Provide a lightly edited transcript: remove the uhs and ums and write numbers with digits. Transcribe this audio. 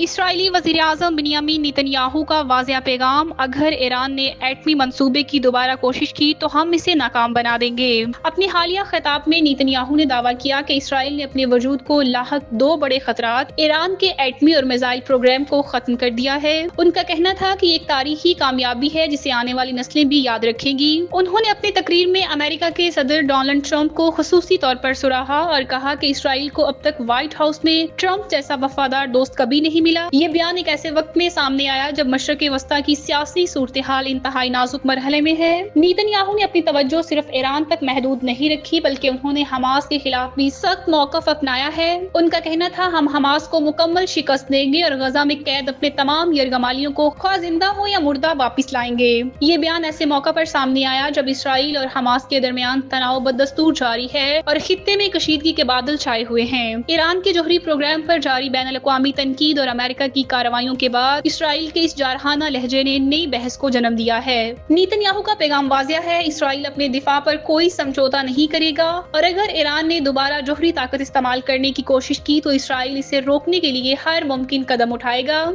اسرائیلی وزیراعظم بنیامین نیتن یاہو کا واضح پیغام، اگر ایران نے ایٹمی منصوبے کی دوبارہ کوشش کی تو ہم اسے ناکام بنا دیں گے۔ اپنے حالیہ خطاب میں نیتن یاہو نے دعویٰ کیا کہ اسرائیل نے اپنے وجود کو لاحق دو بڑے خطرات، ایران کے ایٹمی اور میزائل پروگرام کو ختم کر دیا ہے۔ ان کا کہنا تھا کہ یہ ایک تاریخی کامیابی ہے جسے آنے والی نسلیں بھی یاد رکھیں گی۔ انہوں نے اپنی تقریر میں امریکہ کے صدر ڈونلڈ ٹرمپ کو خصوصی طور پر سراہا اور کہا کہ اسرائیل کو اب تک وائٹ ہاؤس میں ٹرمپ جیسا وفادار دوست کبھی نہیں ملا۔ یہ بیان ایک ایسے وقت میں سامنے آیا جب مشرق وسطیٰ کی سیاسی صورتحال انتہائی نازک مرحلے میں ہے۔ نیتن یاہو نے اپنی توجہ صرف ایران تک محدود نہیں رکھی بلکہ انہوں نے حماس کے خلاف بھی سخت موقف اپنایا ہے۔ ان کا کہنا تھا، ہم حماس کو مکمل شکست دیں گے اور غزہ میں قید اپنے تمام یرغمالیوں کو خواہ زندہ ہو یا مردہ واپس لائیں گے۔ یہ بیان ایسے موقع پر سامنے آیا جب اسرائیل اور حماس کے درمیان تناؤ بدستور جاری ہے اور خطے میں کشیدگی کے بادل چھائے ہوئے ہیں۔ ایران کے جوہری پروگرام پر جاری بین الاقوامی تنقید اور امریکہ کی کارروائیوں کے بعد اسرائیل کے اس جارحانہ لہجے نے نئی بحث کو جنم دیا ہے۔ نیتن یاہو کا پیغام واضح ہے، اسرائیل اپنے دفاع پر کوئی سمجھوتہ نہیں کرے گا اور اگر ایران نے دوبارہ جوہری طاقت استعمال کرنے کی کوشش کی تو اسرائیل اسے روکنے کے لیے ہر ممکن قدم اٹھائے گا۔